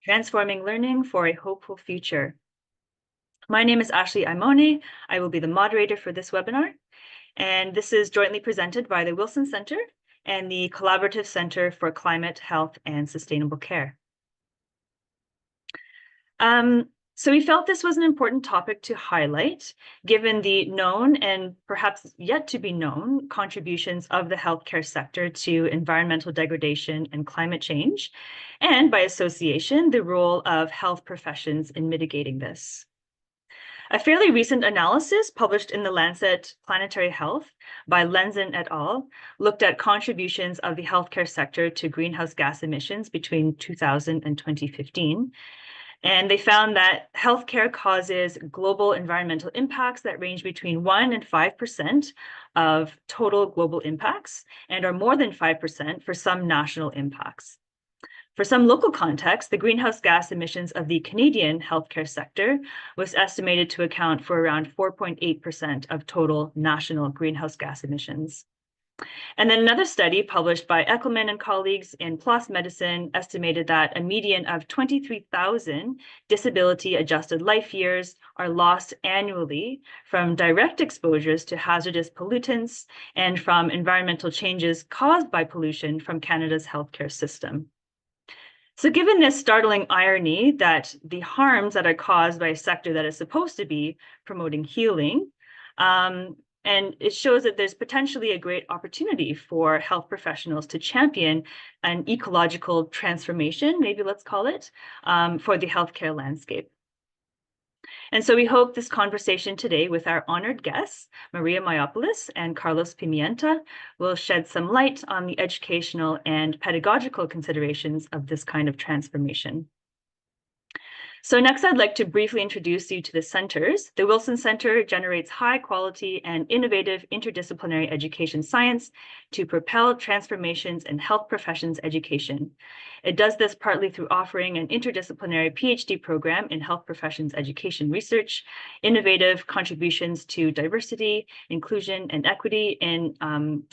Transforming Learning for a Hopeful Future. My name is Ashley Aimone. I will be the moderator for this webinar, and this is jointly presented by the Wilson Center and the Collaborative Center for Climate, Health, and Sustainable Care. So we felt this was an important topic to highlight, given the known and perhaps yet to be known contributions of the healthcare sector to environmental degradation and climate change, and by association, the role of health professions in mitigating this. A fairly recent analysis published in the Lancet Planetary Health by Lenzen et al. Looked at contributions of the healthcare sector to greenhouse gas emissions between 2000 and 2015. And they found that healthcare causes global environmental impacts that range between 1% and 5% of total global impacts and are more than 5% for some national impacts. For some local context, the greenhouse gas emissions of the Canadian healthcare sector was estimated to account for around 4.8% of total national greenhouse gas emissions. And then another study published by Eckelman and colleagues in PLOS Medicine estimated that a median of 23,000 disability-adjusted life years are lost annually from direct exposures to hazardous pollutants and from environmental changes caused by pollution from Canada's healthcare system. So given this startling irony that the harms that are caused by a sector that is supposed to be promoting healing, and it shows that there's potentially a great opportunity for health professionals to champion an ecological transformation, maybe let's call it, for the healthcare landscape. And so we hope this conversation today with our honored guests, Maria Mylopoulos and Carlos Pimienta, will shed some light on the educational and pedagogical considerations of this kind of transformation. So next, I'd like to briefly introduce you to the centers. The Wilson Center generates high quality and innovative interdisciplinary education science to propel transformations in health professions education. It does this partly through offering an interdisciplinary PhD program in health professions education research, innovative contributions to diversity, inclusion, and equity in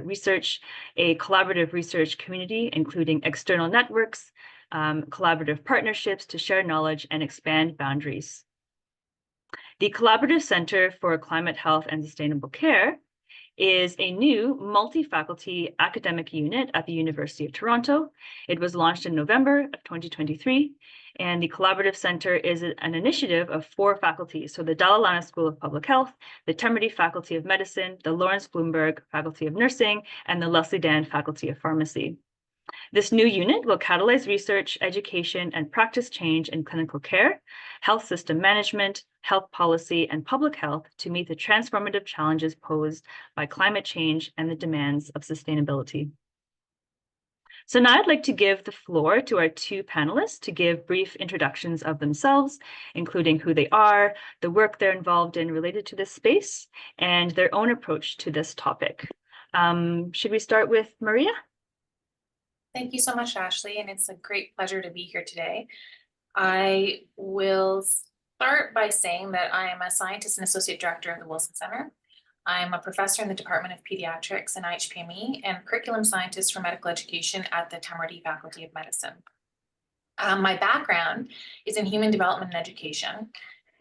research, a collaborative research community, including external networks, collaborative partnerships to share knowledge and expand boundaries. The Collaborative Center for Climate, Health, and Sustainable Care is a new multi-faculty academic unit at the University of Toronto. It was launched in November of 2023, and the Collaborative Center is an initiative of 4 faculties. So the Dalla Lana School of Public Health, the Temerty Faculty of Medicine, the Lawrence Bloomberg Faculty of Nursing, and the Leslie Dan Faculty of Pharmacy. This new unit will catalyze research, education, and practice change in clinical care, health system management, health policy, and public health to meet the transformative challenges posed by climate change and the demands of sustainability. So now I'd like to give the floor to our 2 panelists to give brief introductions of themselves, including who they are, the work they're involved in related to this space, and their own approach to this topic. Should we start with Maria? Thank you so much, Ashley, and it's a great pleasure to be here today. I will start by saying that I am a scientist and associate director of the Wilson Center. I'm a professor in the Department of Pediatrics and IHPME and curriculum scientist for medical education at the Temerty Faculty of Medicine. My background is in human development and education,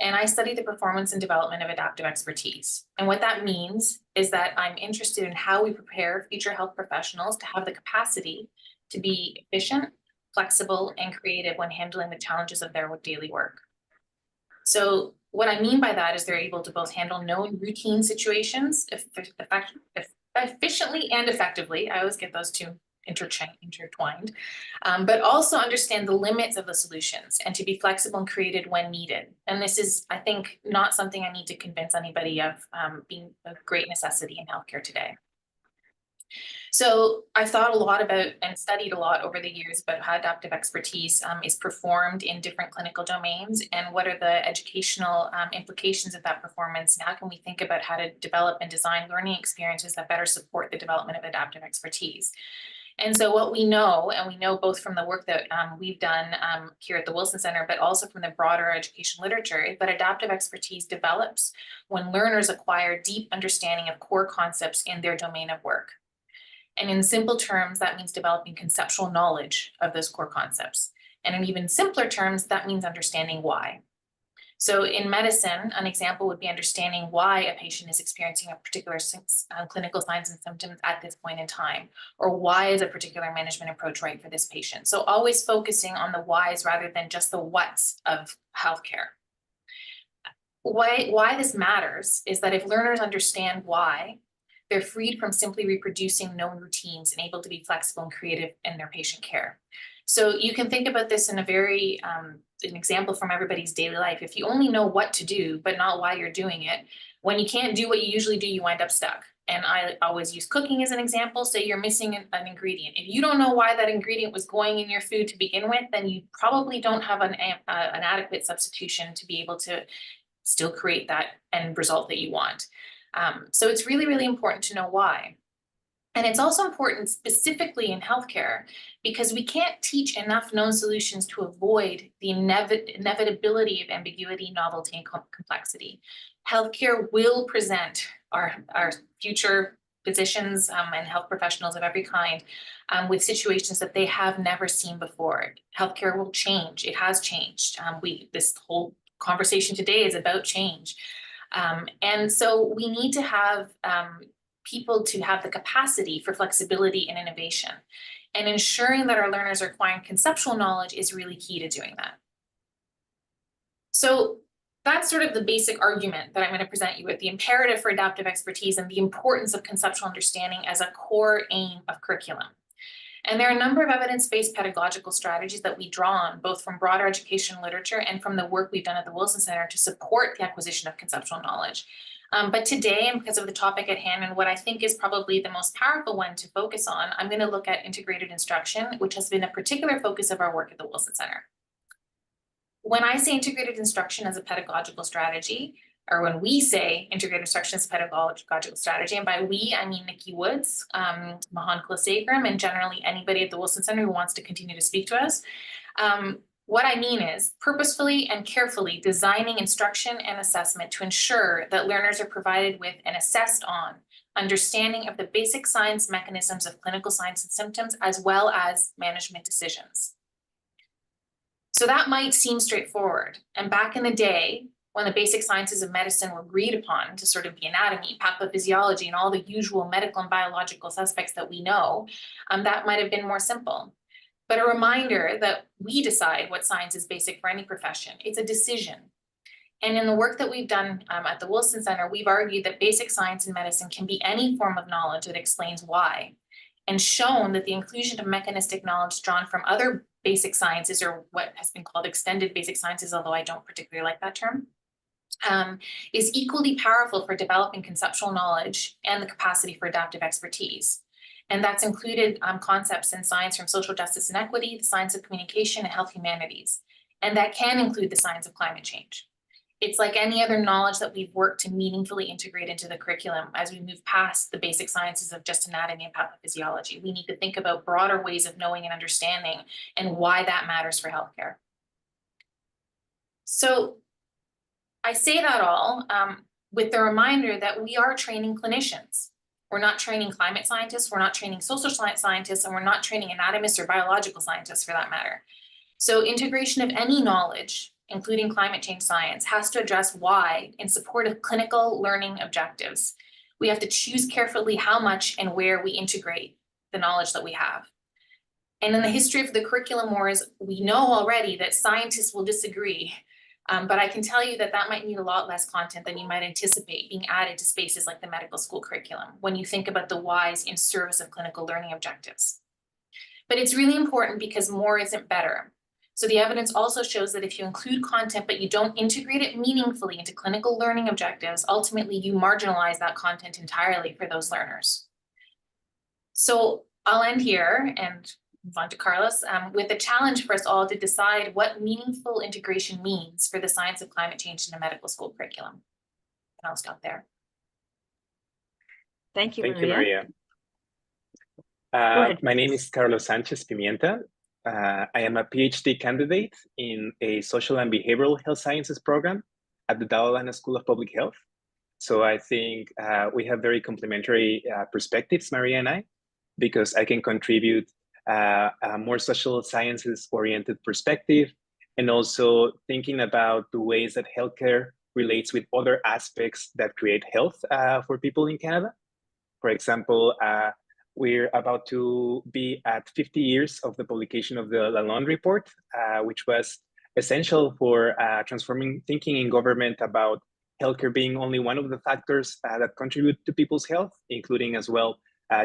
and I study the performance and development of adaptive expertise. And what that means is that I'm interested in how we prepare future health professionals to have the capacity to be efficient, flexible, and creative when handling the challenges of their daily work. So what I mean by that is they're able to both handle known routine situations efficiently and effectively. I always get those 2 intertwined, but also understand the limits of the solutions and to be flexible and creative when needed. And this is, I think, not something I need to convince anybody of being a great necessity in healthcare today. So I've thought a lot about and studied a lot over the years about how adaptive expertise is performed in different clinical domains and what are the educational implications of that performance, and how can we think about how to develop and design learning experiences that better support the development of adaptive expertise. And so what we know, and we know both from the work that we've done here at the Wilson Center, but also from the broader education literature, is that adaptive expertise develops when learners acquire deep understanding of core concepts in their domain of work. And in simple terms, that means developing conceptual knowledge of those core concepts. And in even simpler terms, that means understanding why. So in medicine, an example would be understanding why a patient is experiencing a particular clinical signs and symptoms at this point in time, or why is a particular management approach right for this patient. So always focusing on the whys rather than just the whats of healthcare. Why this matters is that if learners understand why, they're freed from simply reproducing known routines and able to be flexible and creative in their patient care. So you can think about this in a very, an example from everybody's daily life. If you only know what to do, but not why you're doing it, when you can't do what you usually do, you wind up stuck. And I always use cooking as an example. Say you're missing an ingredient. If you don't know why that ingredient was going in your food to begin with, then you probably don't have an adequate substitution to be able to still create that end result that you want. So it's really, really important to know why. And it's also important specifically in healthcare because we can't teach enough known solutions to avoid the inevitability of ambiguity, novelty, and complexity. Healthcare will present our future physicians and health professionals of every kind with situations that they have never seen before. Healthcare will change. It has changed. This whole conversation today is about change. And so we need to have people to have the capacity for flexibility and innovation. And ensuring that our learners are acquiring conceptual knowledge is really key to doing that. So that's sort of the basic argument that I'm going to present you with, the imperative for adaptive expertise and the importance of conceptual understanding as a core aim of curriculum. And there are a number of evidence-based pedagogical strategies that we draw on, both from broader education literature and from the work we've done at the Wilson Center to support the acquisition of conceptual knowledge. But today, and because of the topic at hand and what I think is probably the most powerful one to focus on, I'm going to look at integrated instruction, which has been a particular focus of our work at the Wilson Center. When I say integrated instruction as a pedagogical strategy, or when we say integrated instruction as a pedagogical strategy, and by we, I mean Nikki Woods, Mahan Kulasegram, and generally anybody at the Wilson Center who wants to continue to speak to us. What I mean is purposefully and carefully designing instruction and assessment to ensure that learners are provided with and assessed on understanding of the basic science mechanisms of clinical signs and symptoms, as well as management decisions. So that might seem straightforward. And back in the day, when the basic sciences of medicine were agreed upon to sort of the anatomy, pathophysiology, and all the usual medical and biological suspects that we know, that might have been more simple. But a reminder that we decide what science is basic for any profession. It's a decision. And in the work that we've done at the Wilson Center, we've argued that basic science in medicine can be any form of knowledge that explains why, and shown that the inclusion of mechanistic knowledge drawn from other basic sciences, or what has been called extended basic sciences, although I don't particularly like that term, is equally powerful for developing conceptual knowledge and the capacity for adaptive expertise. And that's included concepts in science from social justice and equity, the science of communication, and health humanities. And that can include the science of climate change. It's like any other knowledge that we've worked to meaningfully integrate into the curriculum as we move past the basic sciences of just anatomy and pathophysiology. We need to think about broader ways of knowing and understanding and why that matters for healthcare. So I say that all with the reminder that we are training clinicians. We're not training climate scientists, we're not training social scientists, and we're not training anatomists or biological scientists for that matter. So integration of any knowledge, including climate change science, has to address why in support of clinical learning objectives. We have to choose carefully how much and where we integrate the knowledge that we have. And in the history of the curriculum wars, we know already that scientists will disagree. But I can tell you that that might need a lot less content than you might anticipate being added to spaces like the medical school curriculum when you think about the whys in service of clinical learning objectives. But it's really important because more isn't better. So the evidence also shows that if you include content but you don't integrate it meaningfully into clinical learning objectives, ultimately you marginalize that content entirely for those learners. So I'll end here and move on to Carlos, with a challenge for us all to decide what meaningful integration means for the science of climate change in the medical school curriculum. And I'll stop there. Thank you, Thank Maria. you, Maria. My name is Carlos Sanchez Pimienta. I am a PhD candidate in a social and behavioral health sciences program at the Daulana School of Public Health. So I think we have very complementary perspectives, Maria and I, because I can contribute a more social sciences oriented perspective, and also thinking about the ways that healthcare relates with other aspects that create health for people in Canada. For example, we're about to be at 50 years of the publication of the Lalonde report, which was essential for transforming thinking in government about healthcare being only one of the factors that contribute to people's health, including as well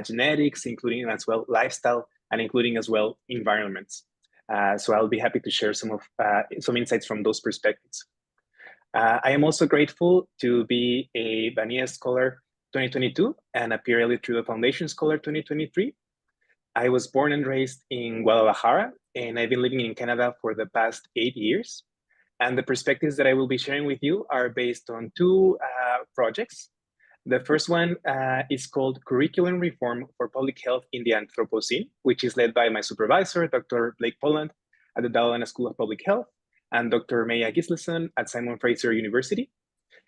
genetics, including as well lifestyle, and including as well environments. So I'll be happy to share some insights from those perspectives. I am also grateful to be a Vania Scholar 2022 and a Pierre Elliott Trudeau Foundation Scholar 2023. I was born and raised in Guadalajara, and I've been living in Canada for the past 8 years. And the perspectives that I will be sharing with you are based on two projects. The first one is called Curriculum Reform for Public Health in the Anthropocene, which is led by my supervisor, Dr. Blake Poland at the Daulana School of Public Health, and Dr. Maya Gislason at Simon Fraser University.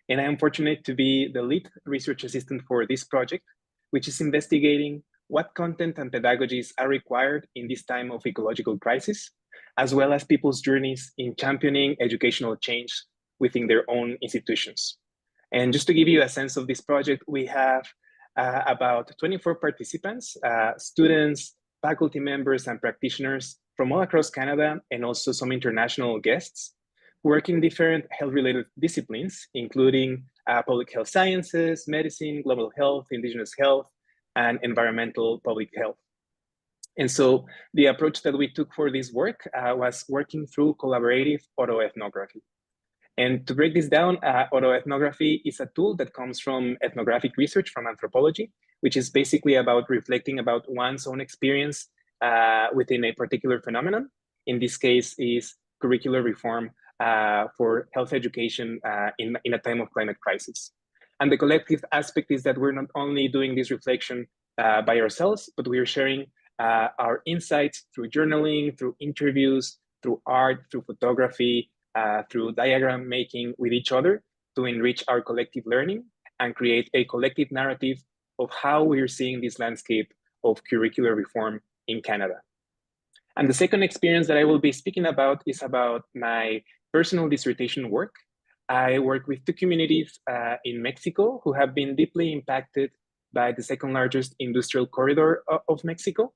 And I am fortunate to be the lead research assistant for this project, which is investigating what content and pedagogies are required in this time of ecological crisis, as well as people's journeys in championing educational change within their own institutions. And just to give you a sense of this project, we have about 24 participants, students, faculty members, and practitioners from all across Canada, and also some international guests, working in different health-related disciplines, including public health sciences, medicine, global health, indigenous health, and environmental public health. And so the approach that we took for this work was working through collaborative autoethnography. And to break this down, autoethnography is a tool that comes from ethnographic research from anthropology, which is basically about reflecting about one's own experience within a particular phenomenon. In this case is curricular reform for health education in a time of climate crisis. And the collective aspect is that we're not only doing this reflection by ourselves, but we are sharing our insights through journaling, through interviews, through art, through photography, through diagram making with each other to enrich our collective learning and create a collective narrative of how we're seeing this landscape of curricular reform in Canada. And the second experience that I will be speaking about is about my personal dissertation work. I work with two communities in Mexico who have been deeply impacted by the second largest industrial corridor of Mexico.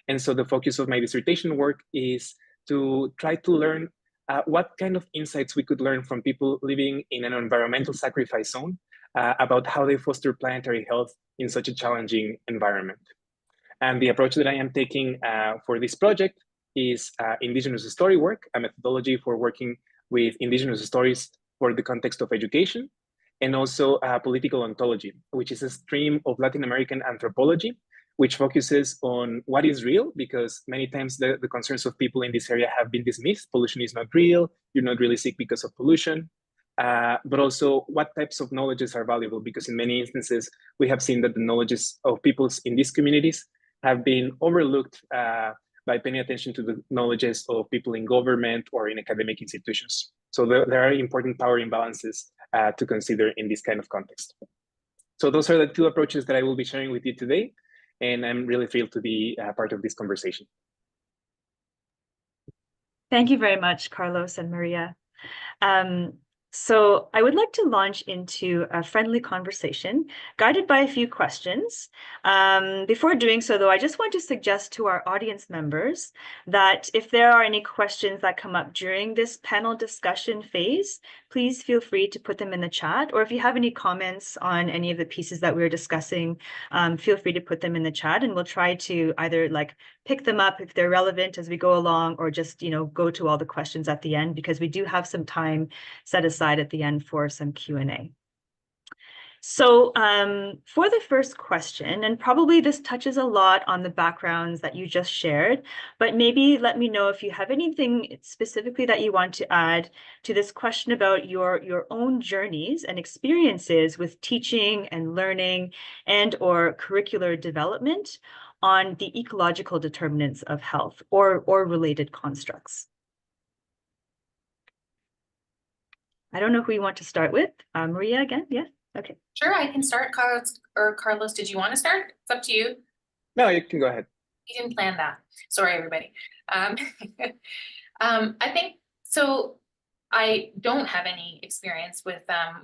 And so the focus of my dissertation work is to try to learn what kind of insights we could learn from people living in an environmental sacrifice zone about how they foster planetary health in such a challenging environment. And the approach that I am taking for this project is indigenous story work, a methodology for working with indigenous stories for the context of education, and also political ontology, which is a stream of Latin American anthropology, which focuses on what is real, because many times the concerns of people in this area have been dismissed. Pollution is not real, you're not really sick because of pollution, but also what types of knowledges are valuable, because in many instances, we have seen that the knowledges of peoples in these communities have been overlooked by paying attention to the knowledges of people in government or in academic institutions. So there are important power imbalances to consider in this kind of context. So those are the two approaches that I will be sharing with you today. And I'm really thrilled to be part of this conversation. Thank you very much, Carlos and Maria. So I would like to launch into a friendly conversation guided by a few questions. Before doing so, though, I just want to suggest to our audience members that if there are any questions that come up during this panel discussion phase, please feel free to put them in the chat. Or if you have any comments on any of the pieces that we're discussing, feel free to put them in the chat, and we'll try to either pick them up if they're relevant as we go along, or just go to all the questions at the end, because we do have some time set aside at the end for some Q&A. So for the first question, and probably this touches a lot on the backgrounds that you just shared, but maybe let me know if you have anything specifically that you want to add to this question about your own journeys and experiences with teaching and learning and or curricular development on the ecological determinants of health or related constructs. I don't know who you want to start with. Maria again? Yeah. Okay. Sure, I can start. Carlos, did you want to start? It's up to you. No, you can go ahead. We didn't plan that. Sorry, everybody. I think so. I don't have any experience with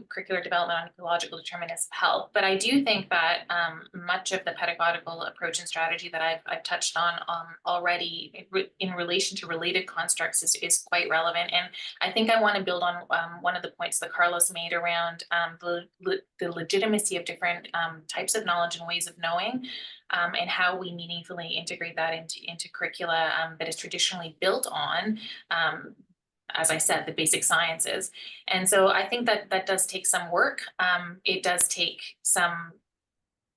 curricular development on ecological determinants of health, but I do think that much of the pedagogical approach and strategy that I've touched on already in relation to related constructs is quite relevant. And I think I want to build on one of the points that Carlos made around the legitimacy of different types of knowledge and ways of knowing. And how we meaningfully integrate that into curricula that is traditionally built on, as I said, the basic sciences. And so I think that that does take some work. It does take some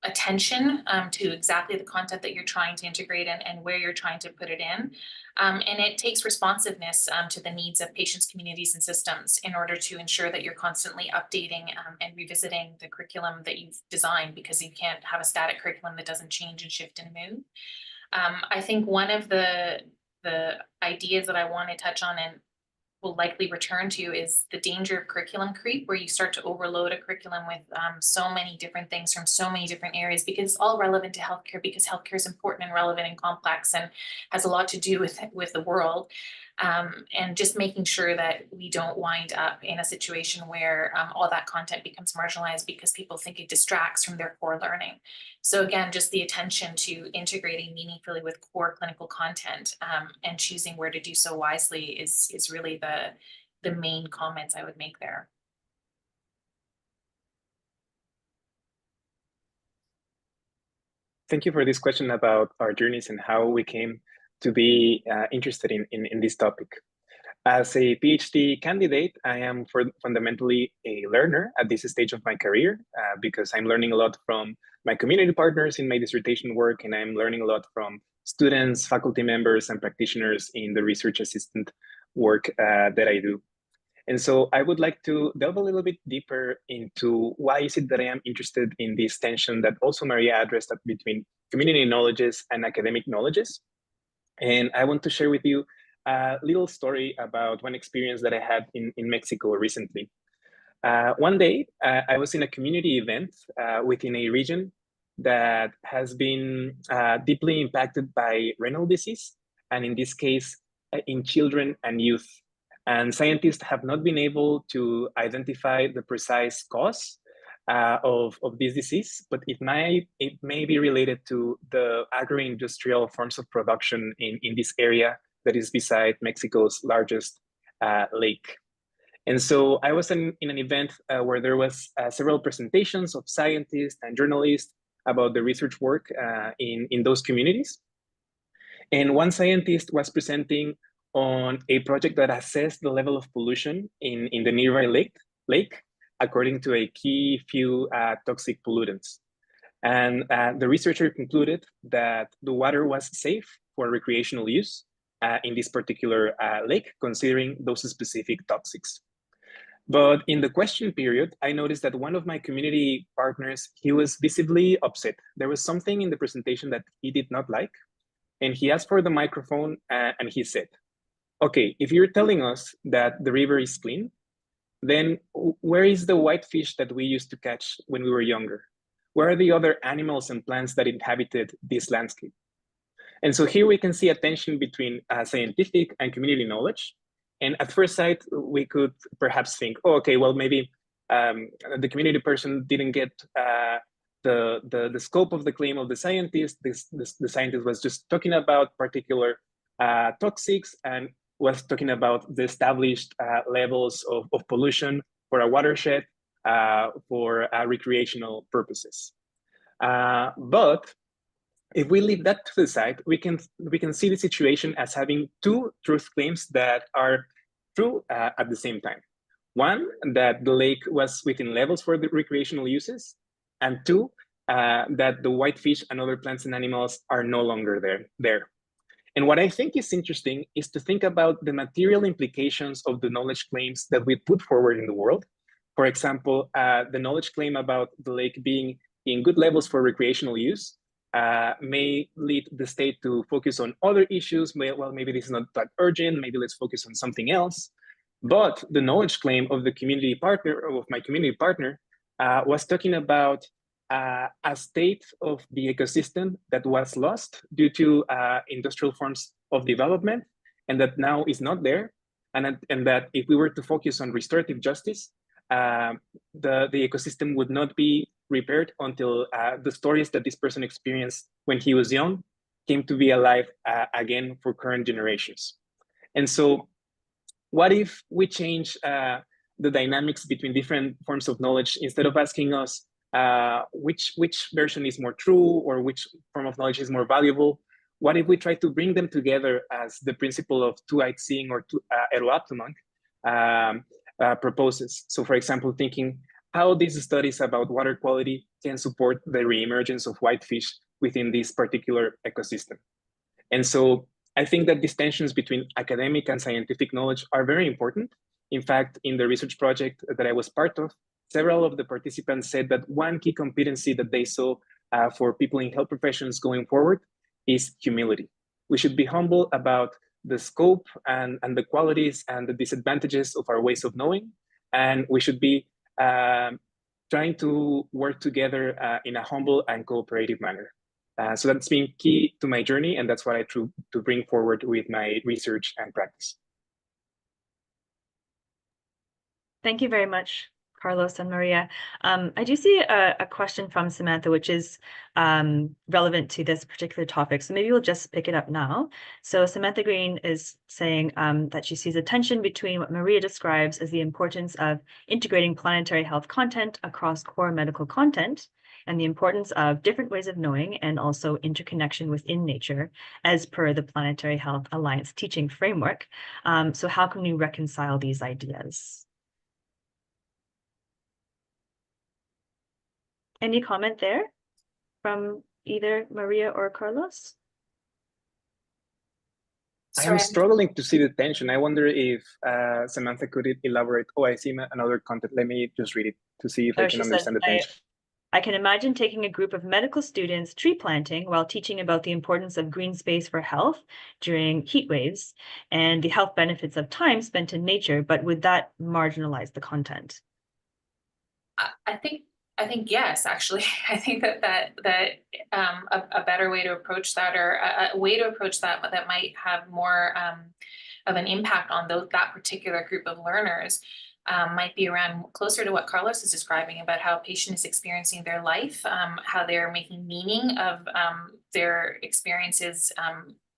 attention to exactly the content that you're trying to integrate and where you're trying to put it in. And it takes responsiveness to the needs of patients, communities, and systems in order to ensure that you're constantly updating and revisiting the curriculum that you've designed, because you can't have a static curriculum that doesn't change and shift and move. I think one of the ideas that I want to touch on and will likely return to is the danger of curriculum creep, where you start to overload a curriculum with so many different things from so many different areas, because it's all relevant to healthcare, because healthcare is important and relevant and complex and has a lot to do with the world. And just making sure that we don't wind up in a situation where all that content becomes marginalized because people think it distracts from their core learning. So again, just the attention to integrating meaningfully with core clinical content and choosing where to do so wisely is really the main comments I would make there. Thank you for this question about our journeys and how we came to be interested in this topic. As a PhD candidate, I am fundamentally a learner at this stage of my career because I'm learning a lot from my community partners in my dissertation work, and I'm learning a lot from students, faculty members, and practitioners in the research assistant work that I do. And so I would like to delve a little bit deeper into why is it that I am interested in this tension that also Maria addressed between community knowledges and academic knowledges. And I want to share with you a little story about one experience that I had in Mexico recently. One day, I was in a community event within a region that has been deeply impacted by renal disease, and in this case, in children and youth. And scientists have not been able to identify the precise cause of this disease, but it may be related to the agro-industrial forms of production in this area that is beside Mexico's largest lake. And so I was in an event where there was several presentations of scientists and journalists about the research work in those communities. And one scientist was presenting on a project that assessed the level of pollution in the nearby lake according to a key few toxic pollutants. And the researcher concluded that the water was safe for recreational use in this particular lake, considering those specific toxics. But in the question period, I noticed that one of my community partners, he was visibly upset. There was something in the presentation that he did not like. And he asked for the microphone and he said, okay, if you're telling us that the river is clean, then where is the white fish that we used to catch when we were younger? Where are the other animals and plants that inhabited this landscape? And so here we can see a tension between scientific and community knowledge. And at first sight, we could perhaps think, oh, okay, well, maybe the community person didn't get the scope of the claim of the scientist. The scientist was just talking about particular toxics and was talking about the established levels of pollution for a watershed for recreational purposes. But if we leave that to the side, we can see the situation as having two truth claims that are true at the same time. One, that the lake was within levels for the recreational uses, and two, that the whitefish and other plants and animals are no longer there. And what I think is interesting is to think about the material implications of the knowledge claims that we put forward in the world. For example, the knowledge claim about the lake being in good levels for recreational use may lead the state to focus on other issues. Well, maybe this is not that urgent, maybe let's focus on something else. But the knowledge claim of the community partner, of my community partner, was talking about a state of the ecosystem that was lost due to industrial forms of development, and that now is not there. And that if we were to focus on restorative justice, the ecosystem would not be repaired until the stories that this person experienced when he was young came to be alive again for current generations. And so what if we change the dynamics between different forms of knowledge, instead of asking us which version is more true or which form of knowledge is more valuable? What if we try to bring them together as the principle of two-eyed seeing or eroaptomang proposes? So for example, thinking how these studies about water quality can support the reemergence of whitefish within this particular ecosystem. And so I think that these tensions between academic and scientific knowledge are very important. In fact, in the research project that I was part of, several of the participants said that one key competency that they saw for people in health professions going forward is humility. We should be humble about the scope and the qualities and the disadvantages of our ways of knowing. And we should be trying to work together in a humble and cooperative manner. So that's been key to my journey, and that's what I try to bring forward with my research and practice. Thank you very much, Carlos and Maria. I do see a question from Samantha, which is relevant to this particular topic. So maybe we'll just pick it up now. So Samantha Green is saying that she sees a tension between what Maria describes as the importance of integrating planetary health content across core medical content, and the importance of different ways of knowing and also interconnection within nature as per the Planetary Health Alliance teaching framework. So how can we reconcile these ideas? Any comment there from either Maria or Carlos? I am struggling to see the tension. I wonder if Samantha could elaborate. Oh, I see another content. Let me just read it to see if I can understand the tension. I can imagine taking a group of medical students tree planting while teaching about the importance of green space for health during heat waves and the health benefits of time spent in nature, but would that marginalize the content? I think yes, actually. I think that a better way to approach that, or a way to approach that might have more of an impact on that particular group of learners might be around closer to what Carlos is describing about how a patient is experiencing their life, how they're making meaning of their experiences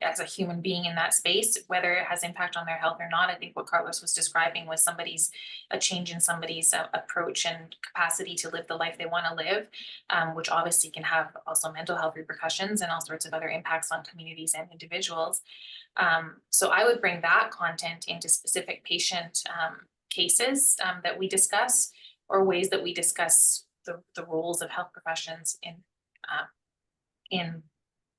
as a human being in that space, whether it has impact on their health or not. I think what Carlos was describing was a change in somebody's approach and capacity to live the life they want to live, which obviously can have also mental health repercussions and all sorts of other impacts on communities and individuals. So I would bring that content into specific patient cases that we discuss, or ways that we discuss the roles of health professions in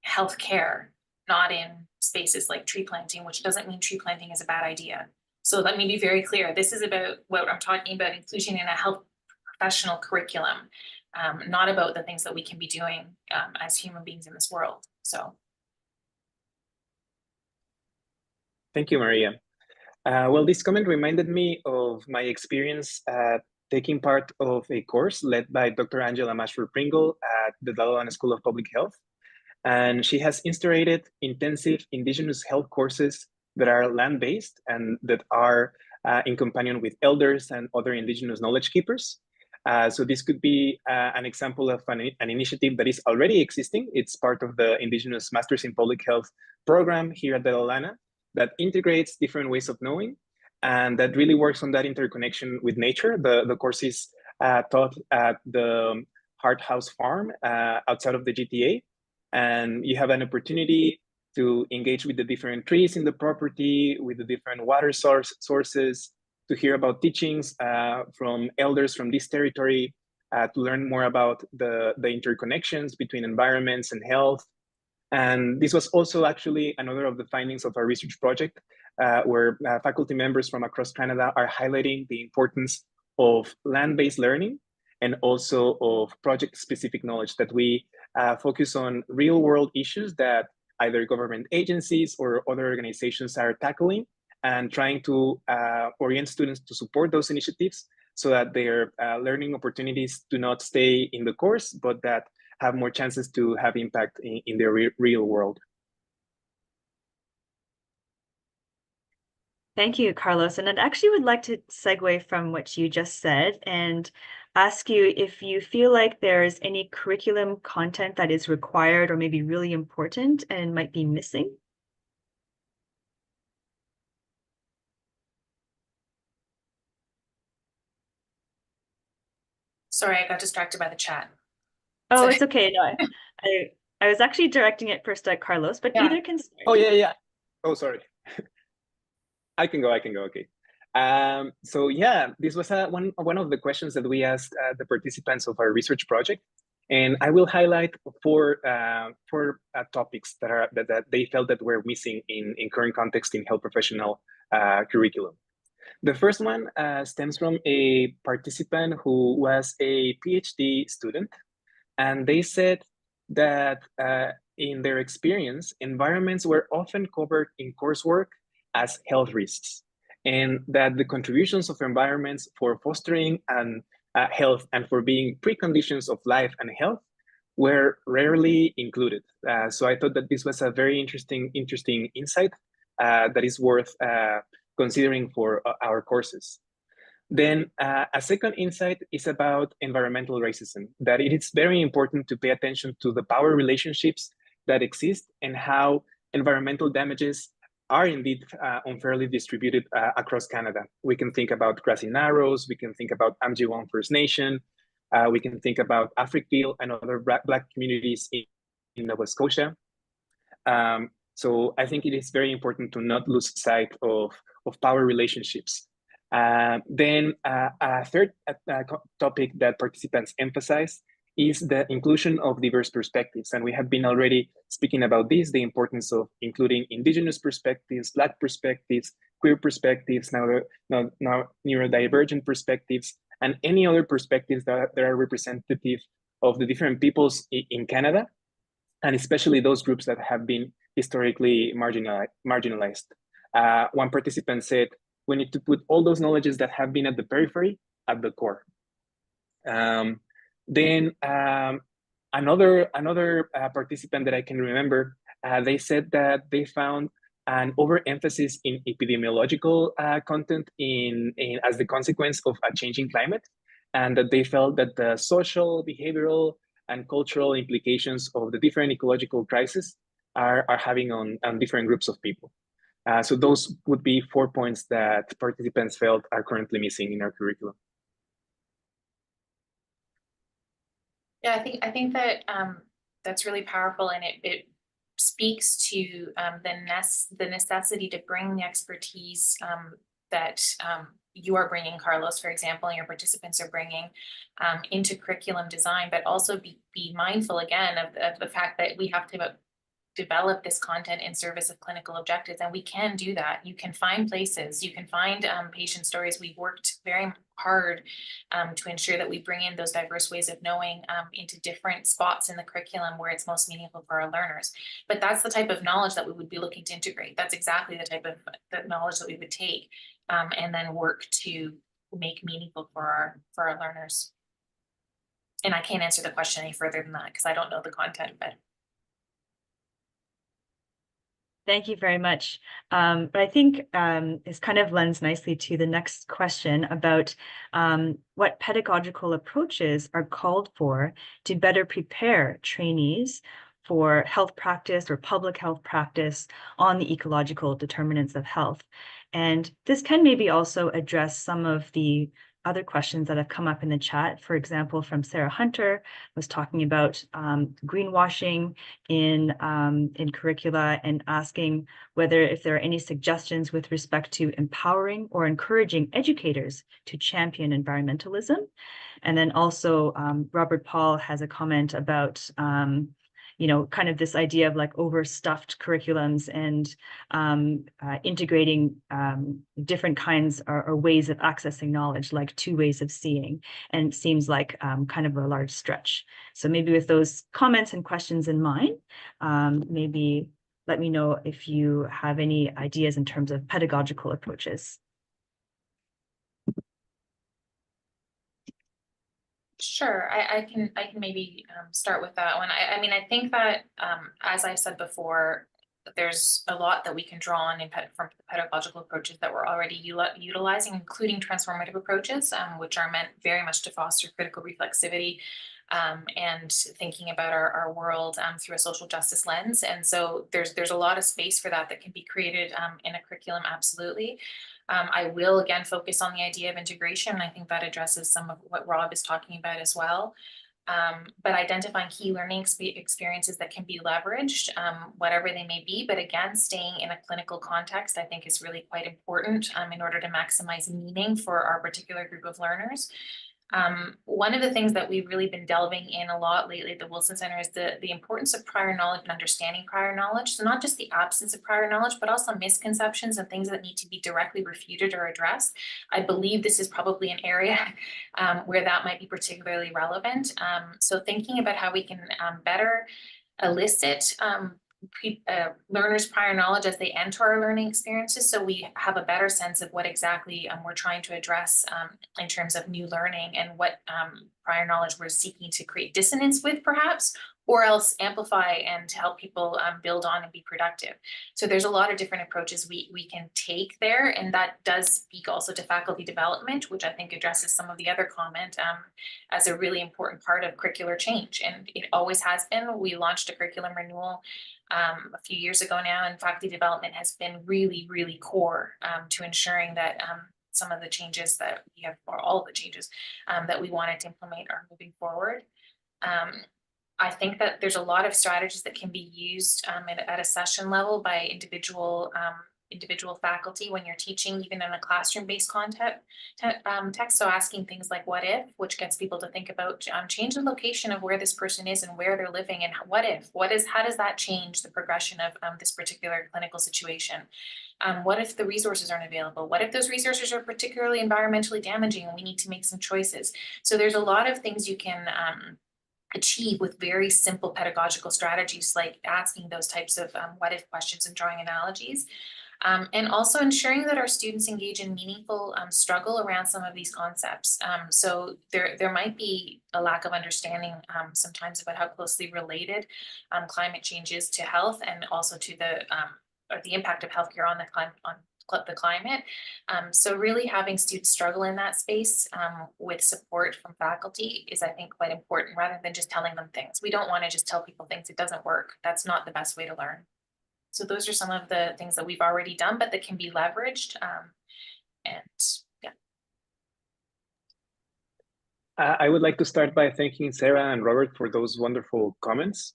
healthcare, not in spaces like tree planting, which doesn't mean tree planting is a bad idea. So let me be very clear. This is about what I'm talking about, inclusion in a health professional curriculum, not about the things that we can be doing as human beings in this world. So. Thank you, Maria. Well, this comment reminded me of my experience taking part of a course led by Dr. Angela Mashford-Pringle at the Daunting School of Public Health. And she has instaurated intensive Indigenous health courses that are land-based and that are in companion with elders and other Indigenous knowledge keepers. So this could be an example of an initiative that is already existing. It's part of the Indigenous Masters in Public Health program here at the Lana that integrates different ways of knowing and that really works on that interconnection with nature. The course is taught at the Hart House Farm outside of the GTA. And you have an opportunity to engage with the different trees in the property, with the different water sources, to hear about teachings from elders from this territory, to learn more about the interconnections between environments and health. And this was also actually another of the findings of our research project, where faculty members from across Canada are highlighting the importance of land-based learning and also of project-specific knowledge, that we focus on real-world issues that either government agencies or other organizations are tackling, and trying to orient students to support those initiatives so that their learning opportunities do not stay in the course, but that have more chances to have impact in their real world. Thank you, Carlos. And I'd actually would like to segue from what you just said and ask you if you feel like there's any curriculum content that is required or maybe really important and might be missing. Sorry, I got distracted by the chat. Oh, it's okay. No, I was actually directing it first at Carlos, but Yeah. either can start. Oh, yeah. Oh, sorry. I can go, okay. So yeah, this was one of the questions that we asked the participants of our research project. And I will highlight four topics that they felt that were missing in current context in health professional curriculum. The first one stems from a participant who was a PhD student, and they said that in their experience, environments were often covered in coursework as health risks, and that the contributions of environments for fostering and health and for being preconditions of life and health were rarely included. So I thought that this was a very interesting insight that is worth considering for our courses. Then a second insight is about environmental racism, that it is very important to pay attention to the power relationships that exist and how environmental damages are indeed unfairly distributed across Canada. We can think about Grassy Narrows, we can think about Amjiwang First Nation, we can think about Africville and other Black communities in Nova Scotia. So I think it is very important to not lose sight of power relationships. Then a third topic that participants emphasize is the inclusion of diverse perspectives. And we have been already speaking about this, the importance of including Indigenous perspectives, Black perspectives, queer perspectives, now neurodivergent perspectives, and any other perspectives that are representative of the different peoples in Canada, and especially those groups that have been historically marginalized. One participant said, we need to put all those knowledges that have been at the periphery at the core. Then another participant that I can remember, they said that they found an overemphasis in epidemiological content as the consequence of a changing climate, and that they felt that the social, behavioral, and cultural implications of the different ecological crises are having on different groups of people. So those would be 4 points that participants felt are currently missing in our curriculum. Yeah, I think that that's really powerful, and it speaks to the necessity to bring the expertise that you are bringing, Carlos, for example, and your participants are bringing into curriculum design, but also be mindful again of the fact that we have to develop this content in service of clinical objectives, and we can do that. You can find places, you can find patient stories. We've worked very hard to ensure that we bring in those diverse ways of knowing into different spots in the curriculum where it's most meaningful for our learners. But that's the type of knowledge that we would be looking to integrate. That's exactly the type of knowledge that we would take and then work to make meaningful for our learners. And I can't answer the question any further than that because I don't know the content, but Thank you very much. But I think this kind of lends nicely to the next question about what pedagogical approaches are called for to better prepare trainees for health practice or public health practice on the ecological determinants of health. And this can maybe also address some of the other questions that have come up in the chat. For example, from Sarah Hunter was talking about greenwashing in curricula and asking whether if there are any suggestions with respect to empowering or encouraging educators to champion environmentalism. And then also Robert Paul has a comment about kind of this idea of like overstuffed curriculums and integrating different kinds or ways of accessing knowledge, like 2 ways of seeing. And it seems like kind of a large stretch. So maybe with those comments and questions in mind, maybe let me know if you have any ideas in terms of pedagogical approaches. Sure, I can maybe start with that one. I mean, I think that as I said before, there's a lot that we can draw on from pedagogical approaches that we're already utilizing, including transformative approaches, which are meant very much to foster critical reflexivity and thinking about our world through a social justice lens. And so there's a lot of space for that can be created in a curriculum, absolutely. I will again focus on the idea of integration. I think that addresses some of what Rob is talking about as well. But identifying key learning experiences that can be leveraged, whatever they may be, but again, staying in a clinical context, I think is really quite important in order to maximize meaning for our particular group of learners. One of the things that we've really been delving in a lot lately at the Wilson Center is the importance of prior knowledge and understanding prior knowledge. So not just the absence of prior knowledge, but also misconceptions and things that need to be directly refuted or addressed. I believe this is probably an area where that might be particularly relevant. So thinking about how we can better elicit learners' prior knowledge as they enter our learning experiences, so we have a better sense of what exactly we're trying to address in terms of new learning, and what prior knowledge we're seeking to create dissonance with, perhaps, or else amplify and to help people build on and be productive. So there's a lot of different approaches we can take there, and that does speak also to faculty development, which I think addresses some of the other comment as a really important part of curricular change, and it always has been. We launched a curriculum renewal a few years ago now, and faculty development has been really, really core to ensuring that some of the changes that we have, or all of the changes that we wanted to implement, are moving forward. I think that there's a lot of strategies that can be used at a session level by individual faculty when you're teaching, even in a classroom-based text. So asking things like "what if," which gets people to think about change the location of where this person is and where they're living, and how does that change the progression of this particular clinical situation? What if the resources aren't available? What if those resources are particularly environmentally damaging and we need to make some choices? So there's a lot of things you can achieve with very simple pedagogical strategies, like asking those types of what if questions and drawing analogies. And also ensuring that our students engage in meaningful struggle around some of these concepts. So there might be a lack of understanding sometimes about how closely related climate change is to health, and also to the impact of healthcare on the climate. So really having students struggle in that space with support from faculty is, I think, quite important, rather than just telling them things. We don't want to just tell people things. It doesn't work. That's not the best way to learn. So those are some of the things that we've already done, but that can be leveraged. And yeah. I would like to start by thanking Sarah and Robert for those wonderful comments.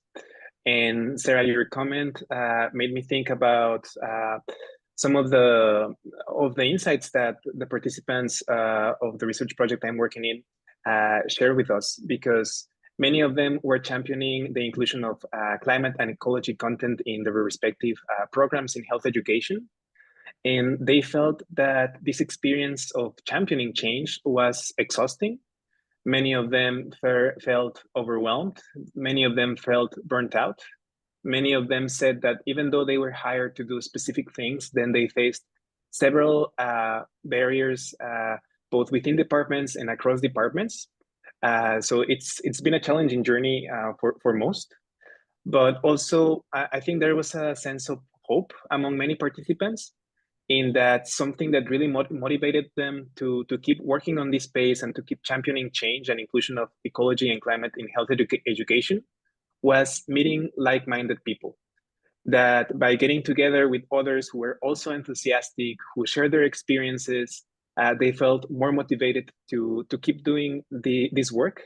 And Sarah, your comment made me think about some of the insights that the participants of the research project I'm working in share with us, because many of them were championing the inclusion of climate and ecology content in their respective programs in health education. And they felt that this experience of championing change was exhausting. Many of them felt overwhelmed. Many of them felt burnt out. Many of them said that even though they were hired to do specific things, then they faced several barriers, both within departments and across departments. So it's been a challenging journey for most, but also I think there was a sense of hope among many participants, in that something that really motivated them to keep working on this space and to keep championing change and inclusion of ecology and climate in health education was meeting like-minded people. That by getting together with others who were also enthusiastic, who shared their experiences, they felt more motivated to keep doing this work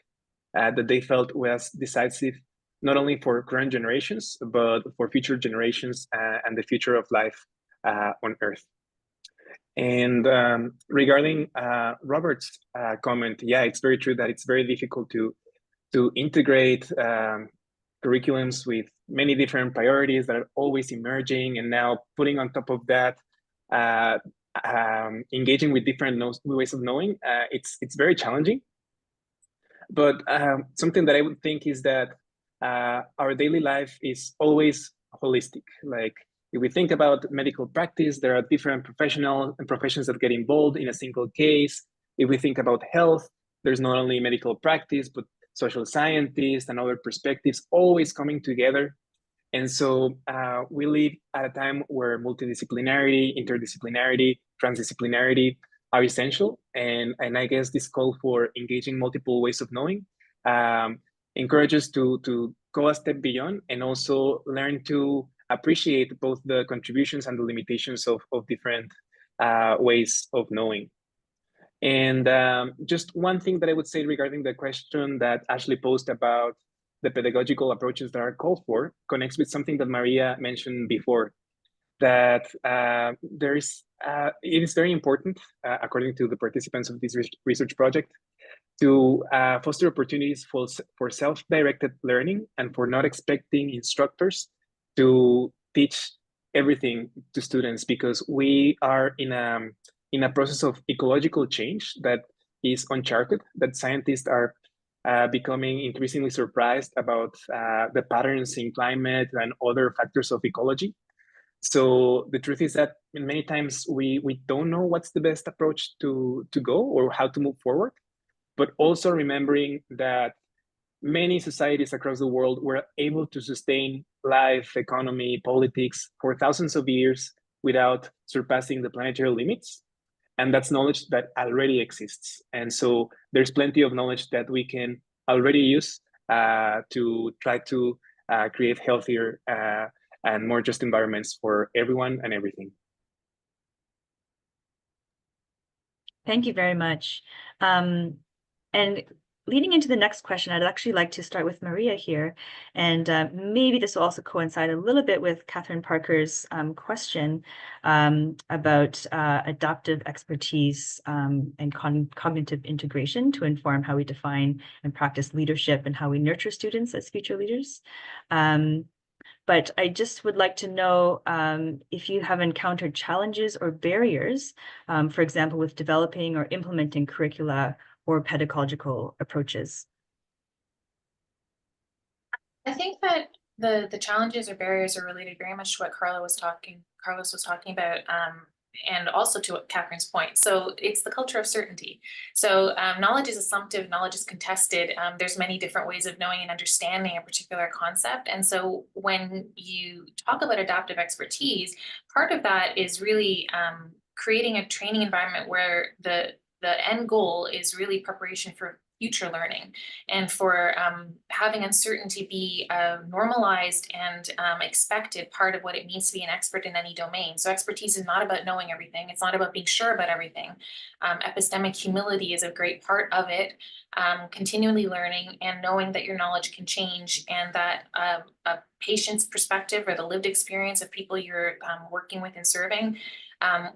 that they felt was decisive, not only for current generations, but for future generations and the future of life on Earth. And regarding Robert's comment, yeah, it's very true that it's very difficult to integrate curriculums with many different priorities that are always emerging, and now putting on top of that engaging with different ways of knowing, it's very challenging. But something that I would think is that our daily life is always holistic. Like, if we think about medical practice, there are different professions that get involved in a single case. If we think about health, there's not only medical practice, but social scientists and other perspectives always coming together. And so we live at a time where multidisciplinarity, interdisciplinarity, transdisciplinarity are essential. And I guess this call for engaging multiple ways of knowing encourages to go a step beyond and also learn to appreciate both the contributions and the limitations of different ways of knowing. And just one thing that I would say regarding the question that Ashley posed about the pedagogical approaches that are called for connects with something that Maria mentioned before, that it is very important, according to the participants of this research project, to foster opportunities for self-directed learning and for not expecting instructors to teach everything to students, because we are in a process of ecological change that is uncharted, that scientists are becoming increasingly surprised about the patterns in climate and other factors of ecology. So the truth is that many times we don't know what's the best approach to go or how to move forward, but also remembering that many societies across the world were able to sustain life, economy, politics for thousands of years without surpassing the planetary limits. And that's knowledge that already exists. And so there's plenty of knowledge that we can already use to try to create healthier and more just environments for everyone and everything. Thank you very much. And leading into the next question, I'd actually like to start with Maria here. And maybe this will also coincide a little bit with Catherine Parker's question about adaptive expertise and cognitive integration to inform how we define and practice leadership and how we nurture students as future leaders. But I just would like to know if you have encountered challenges or barriers, for example, with developing or implementing curricula or pedagogical approaches. I think that the challenges or barriers are related very much to what Carlos was talking about, and also to Catherine's point. So it's the culture of certainty. So knowledge is assumptive, knowledge is contested. There's many different ways of knowing and understanding a particular concept. And so when you talk about adaptive expertise, part of that is really creating a training environment where the end goal is really preparation for future learning, and for having uncertainty be a normalized and expected part of what it means to be an expert in any domain. So expertise is not about knowing everything. It's not about being sure about everything. Epistemic humility is a great part of it. Continually learning and knowing that your knowledge can change, and that a patient's perspective or the lived experience of people you're working with and serving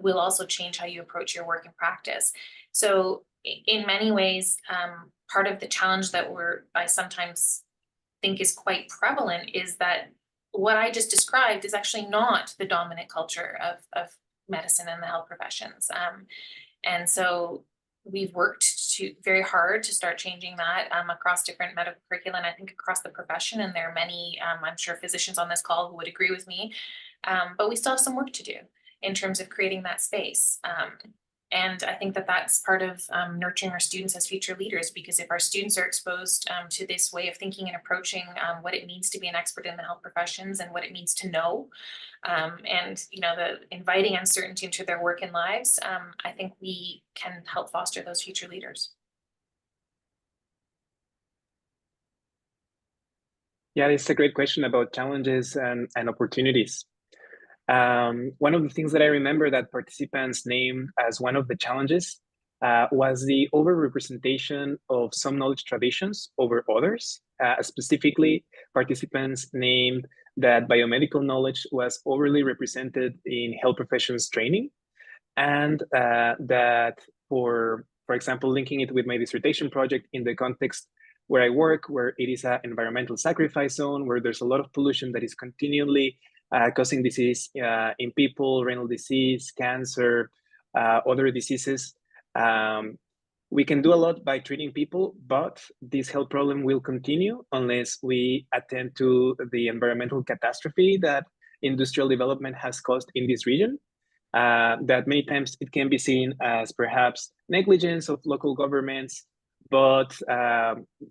will also change how you approach your work and practice. So in many ways, part of the challenge that I sometimes think is quite prevalent is that what I just described is actually not the dominant culture of medicine and the health professions. And so we've worked very hard to start changing that across different medical curricula, and I think across the profession. And there are many, I'm sure, physicians on this call who would agree with me, but we still have some work to do in terms of creating that space. And I think that that's part of nurturing our students as future leaders, because if our students are exposed to this way of thinking and approaching what it means to be an expert in the health professions and what it means to know, and the inviting uncertainty into their work and lives, I think we can help foster those future leaders. Yeah, it's a great question about challenges and opportunities. One of the things that I remember that participants named as one of the challenges was the overrepresentation of some knowledge traditions over others. Specifically, participants named that biomedical knowledge was overly represented in health professions training, and that for example, linking it with my dissertation project in the context where I work, where it is an environmental sacrifice zone, where there's a lot of pollution that is continually causing disease in people, renal disease, cancer, other diseases. We can do a lot by treating people, but this health problem will continue unless we attend to the environmental catastrophe that industrial development has caused in this region. That many times it can be seen as perhaps negligence of local governments, but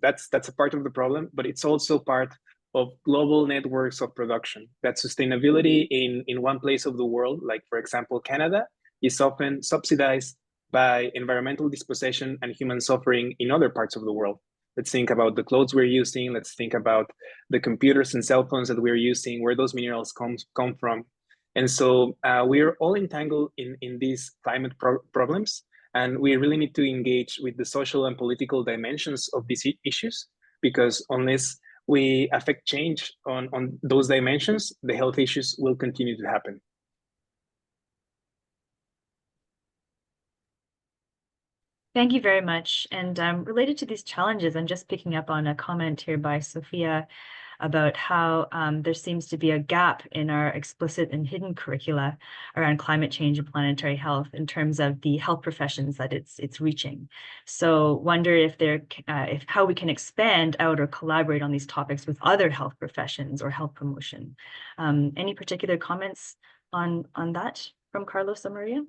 that's a part of the problem, but it's also part of global networks of production. That sustainability in one place of the world, like for example, Canada, is often subsidized by environmental dispossession and human suffering in other parts of the world. Let's think about the clothes we're using. Let's think about the computers and cell phones that we're using, where those minerals come from. And so we're all entangled in these climate problems. And we really need to engage with the social and political dimensions of these issues, because unless we affect change on those dimensions, the health issues will continue to happen. Thank you very much. And related to these challenges, I'm just picking up on a comment here by Sophia about how there seems to be a gap in our explicit and hidden curricula around climate change and planetary health in terms of the health professions that it's reaching. So wonder if how we can expand out or collaborate on these topics with other health professions or health promotion. Any particular comments on that from Carlos or Maria?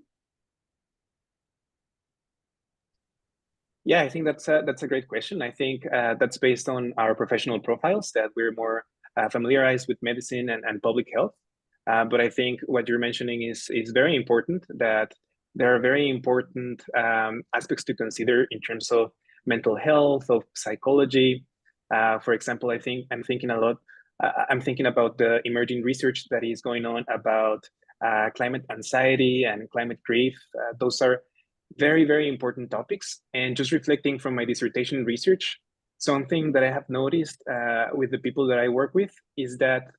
Yeah, I think that's a great question. I think that's based on our professional profiles, that we're more familiarized with medicine and public health. But I think what you're mentioning is very important, that there are very important aspects to consider in terms of mental health, of psychology. For example, I'm thinking about the emerging research that is going on about climate anxiety and climate grief. Those are very, very important topics. And just reflecting from my dissertation research, something that I have noticed with the people that I work with is that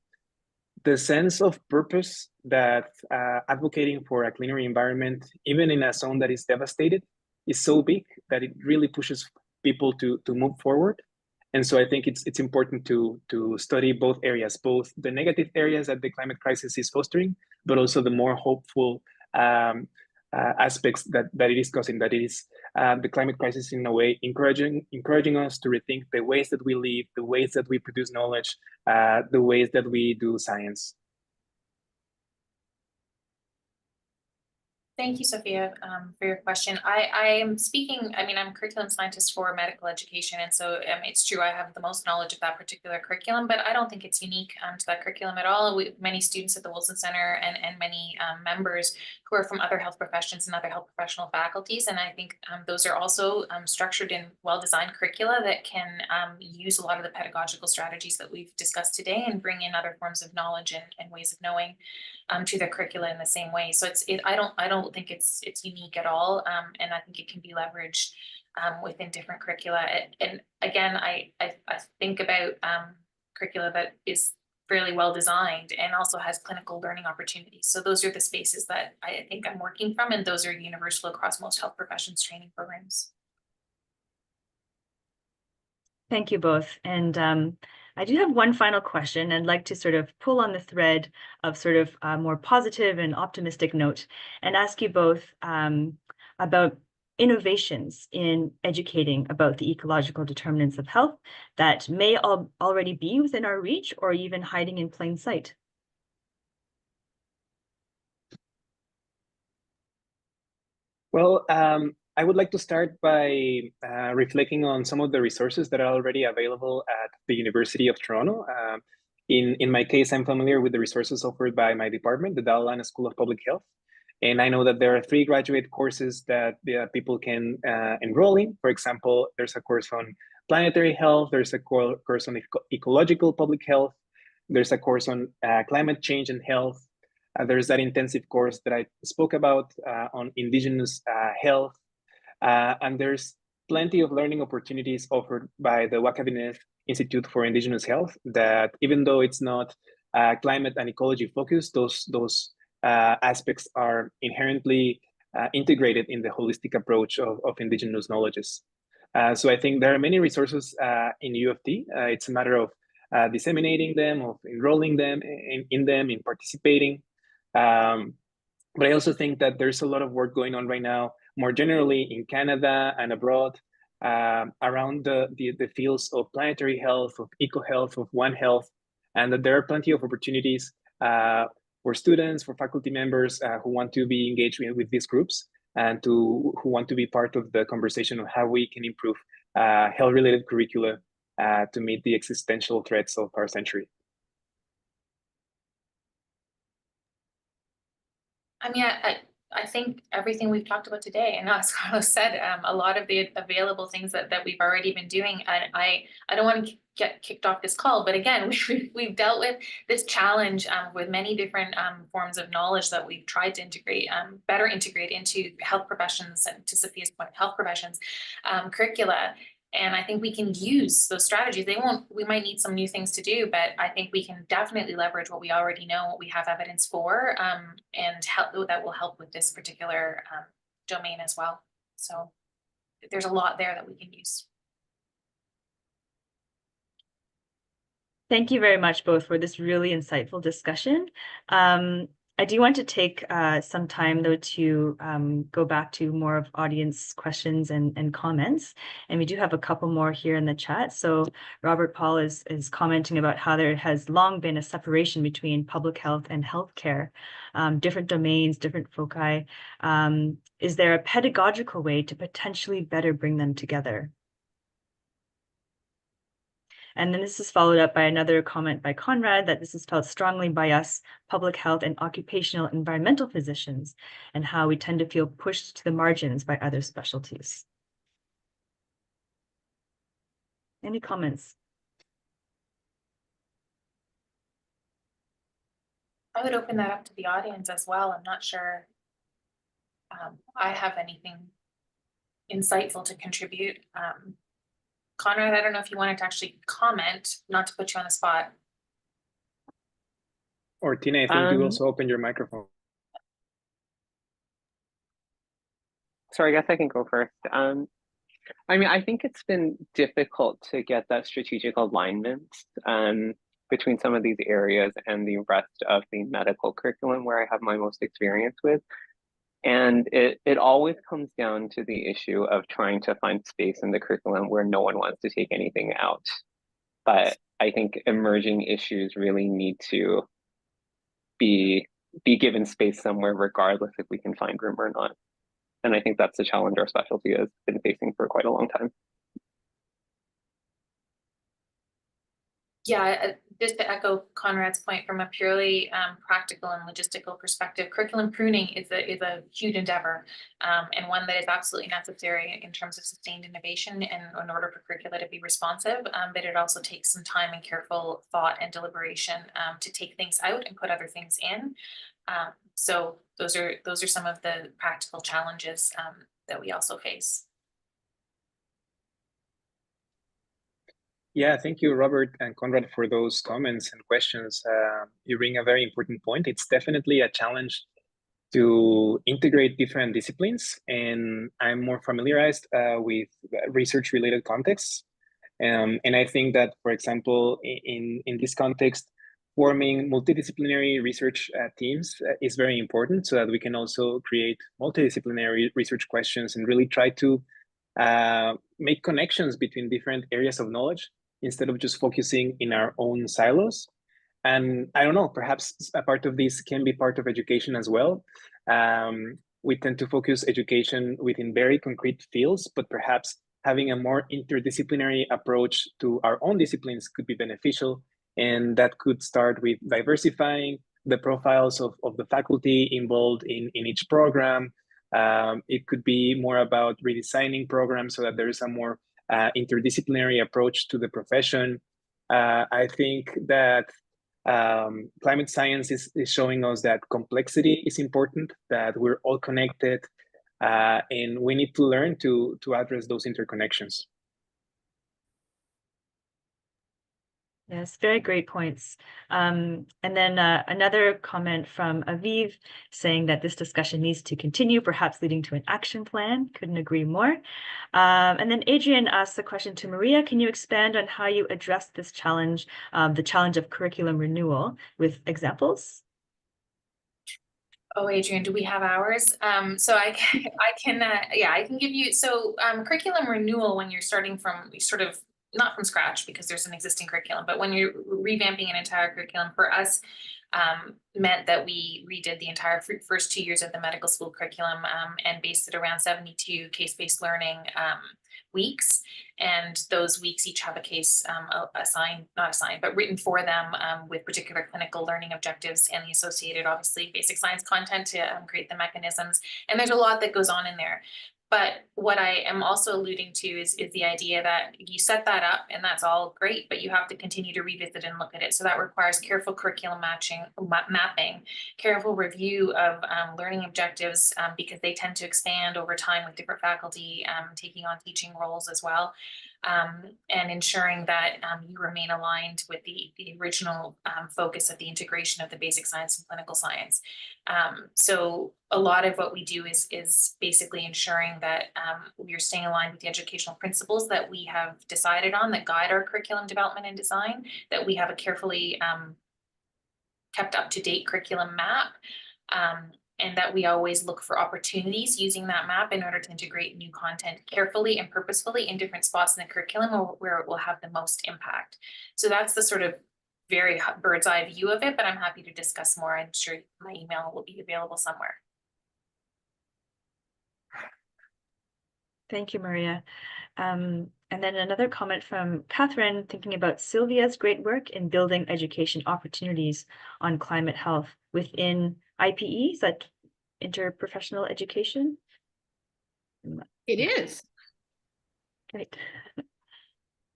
the sense of purpose that advocating for a cleaner environment, even in a zone that is devastated, is so big that it really pushes people to move forward. And so I think it's important to study both areas, both the negative areas that the climate crisis is fostering, but also the more hopeful aspects that it is causing, that it is the climate crisis in a way encouraging us to rethink the ways that we live, the ways that we produce knowledge, the ways that we do science. Thank you, Sophia, for your question. I am speaking, I'm a curriculum scientist for medical education. And so it's true, I have the most knowledge of that particular curriculum, but I don't think it's unique to that curriculum at all. Many students at the Wilson Center and many members who are from other health professions and other health professional faculties. And I think those are also structured in well-designed curricula that can use a lot of the pedagogical strategies that we've discussed today and bring in other forms of knowledge and ways of knowing to their curricula in the same way. So I don't think it's unique at all, and I think it can be leveraged within different curricula. And again, I think about curricula that is fairly well designed and also has clinical learning opportunities. So those are the spaces that I think I'm working from, and those are universal across most health professions training programs. Thank you both. And I do have one final question. I'd like to sort of pull on the thread of sort of a more positive and optimistic note and ask you both about innovations in educating about the ecological determinants of health that may already be within our reach or even hiding in plain sight. Well, I would like to start by reflecting on some of the resources that are already available at the University of Toronto. In my case, I'm familiar with the resources offered by my department, the Daulana School of Public Health. And I know that there are 3 graduate courses that people can enroll in. For example, there's a course on planetary health, there's a course on ecological public health, there's a course on climate change and health. There's that intensive course that I spoke about on indigenous health. And there's plenty of learning opportunities offered by the Wakabinet Institute for Indigenous Health that, even though it's not climate and ecology focused, those aspects are inherently integrated in the holistic approach of indigenous knowledges. So I think there are many resources in U of T. It's a matter of disseminating them, of enrolling them in participating. But I also think that there's a lot of work going on right now, more generally in Canada and abroad, around the fields of planetary health, of eco-health, of One Health, and that there are plenty of opportunities for students, for faculty members who want to be engaged with these groups and who want to be part of the conversation on how we can improve health-related curricula to meet the existential threats of our century. I mean, I think everything we've talked about today, and as Carlos said, a lot of the available things that we've already been doing. And I don't want to get kicked off this call, but again, we've dealt with this challenge with many different forms of knowledge that we've tried to integrate, better integrate into health professions, and to Sophia's point, health professions curricula. And I think we can use those strategies. We might need some new things to do, but I think we can definitely leverage what we already know, what we have evidence for, and that will help with this particular domain as well. So there's a lot there that we can use. Thank you very much both for this really insightful discussion. I do want to take some time though to go back to more of audience questions and comments. And we do have a couple more here in the chat. So Robert Paul is commenting about how there has long been a separation between public health and healthcare, different domains, different foci. Is there a pedagogical way to potentially better bring them together? And then this is followed up by another comment by Conrad that this is felt strongly by us, public health and occupational environmental physicians, and how we tend to feel pushed to the margins by other specialties. Any comments? I would open that up to the audience as well. I'm not sure I have anything insightful to contribute. Conrad, I don't know if you wanted to actually comment, not to put you on the spot. Or Tina, I think you also opened your microphone. Sorry, I guess I can go first. I mean, I think it's been difficult to get that strategic alignment between some of these areas and the rest of the medical curriculum where I have my most experience with. And it always comes down to the issue of trying to find space in the curriculum where no one wants to take anything out. But I think emerging issues really need to be given space somewhere, regardless if we can find room or not. And I think that's the challenge our specialty has been facing for quite a long time. Yeah, just to echo Conrad's point, from a purely practical and logistical perspective, curriculum pruning is a huge endeavor, and one that is absolutely necessary in terms of sustained innovation and in order for curricula to be responsive. But it also takes some time and careful thought and deliberation to take things out and put other things in. So those are some of the practical challenges that we also face. Yeah, thank you, Robert and Conrad, for those comments and questions. You bring a very important point. It's definitely a challenge to integrate different disciplines, and I'm more familiarized with research-related contexts. And I think that, for example, in this context, forming multidisciplinary research teams is very important so that we can also create multidisciplinary research questions and really try to make connections between different areas of knowledge instead of just focusing in our own silos. And I don't know, perhaps a part of this can be part of education as well. We tend to focus education within very concrete fields, but perhaps having a more interdisciplinary approach to our own disciplines could be beneficial. And that could start with diversifying the profiles of the faculty involved in each program. It could be more about redesigning programs so that there is a more interdisciplinary approach to the profession. I think that climate science is showing us that complexity is important, that we're all connected, and we need to learn to address those interconnections. Yes, very great points. And then another comment from Aviv saying that this discussion needs to continue, perhaps leading to an action plan. Couldn't agree more. And then Adrian asked the question to Maria, can you expand on how you address this challenge, the challenge of curriculum renewal, with examples? Oh, Adrian, do we have hours? So I can give you, so curriculum renewal, when you're starting from sort of, not from scratch because there's an existing curriculum, but when you're revamping an entire curriculum, for us, meant that we redid the entire first 2 years of the medical school curriculum and based it around 72 case-based learning weeks. And those weeks each have a case but written for them with particular clinical learning objectives and the associated, obviously, basic science content to create the mechanisms. And there's a lot that goes on in there. But what I am also alluding to is the idea that you set that up and that's all great, but you have to continue to revisit and look at it. So that requires careful curriculum mapping, careful review of learning objectives because they tend to expand over time with different faculty taking on teaching roles as well. And ensuring that you remain aligned with the original focus of the integration of the basic science and clinical science. So a lot of what we do is basically ensuring that we're staying aligned with the educational principles that we have decided on that guide our curriculum development and design, that we have a carefully kept up-to-date curriculum map, and that we always look for opportunities using that map in order to integrate new content carefully and purposefully in different spots in the curriculum where it will have the most impact. So that's the sort of very bird's eye view of it, but I'm happy to discuss more. I'm sure my email will be available somewhere. Thank you, Maria. And then another comment from Catherine, thinking about Sylvia's great work in building education opportunities on climate health within IPE, is that interprofessional education? It is. Great.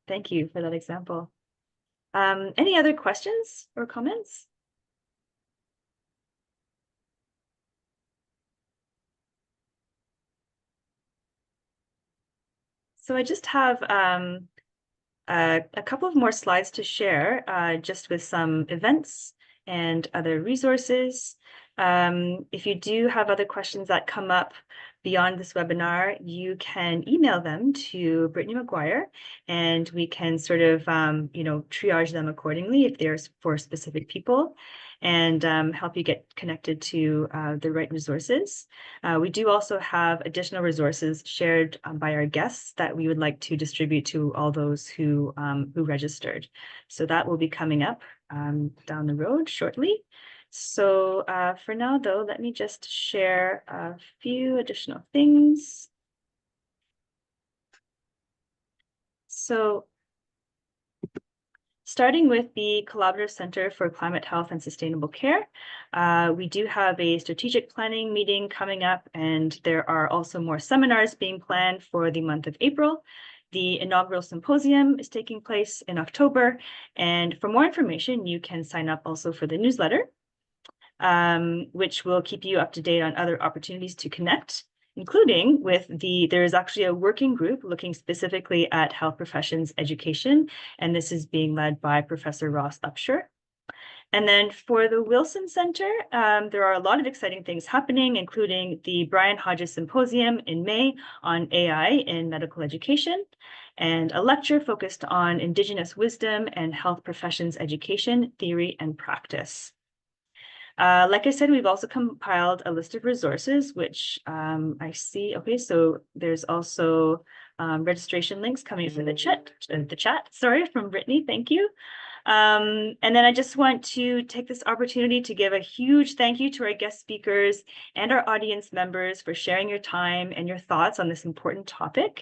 Thank you for that example. Any other questions or comments? So I just have a couple of more slides to share, just with some events and other resources. If you do have other questions that come up beyond this webinar, you can email them to Brittany McGuire, and we can sort of, triage them accordingly if they're for specific people, and help you get connected to the right resources. We do also have additional resources shared by our guests that we would like to distribute to all those who registered. So that will be coming up down the road shortly. So for now, though, let me just share a few additional things. So starting with the Collaborative Center for Climate Health and Sustainable Care, we do have a strategic planning meeting coming up, and there are also more seminars being planned for the month of April. The inaugural symposium is taking place in October, and for more information, you can sign up also for the newsletter, which will keep you up to date on other opportunities to connect, including with there is actually a working group looking specifically at health professions education, and this is being led by Professor Ross Upshur. And then for the Wilson Center, there are a lot of exciting things happening, including the Brian Hodges Symposium in May on AI in medical education, and a lecture focused on Indigenous wisdom and health professions education, theory and practice. Like I said, we've also compiled a list of resources, which I see. Okay, so there's also registration links coming from the chat. Sorry, from Brittany. Thank you. And then I just want to take this opportunity to give a huge thank you to our guest speakers and our audience members for sharing your time and your thoughts on this important topic.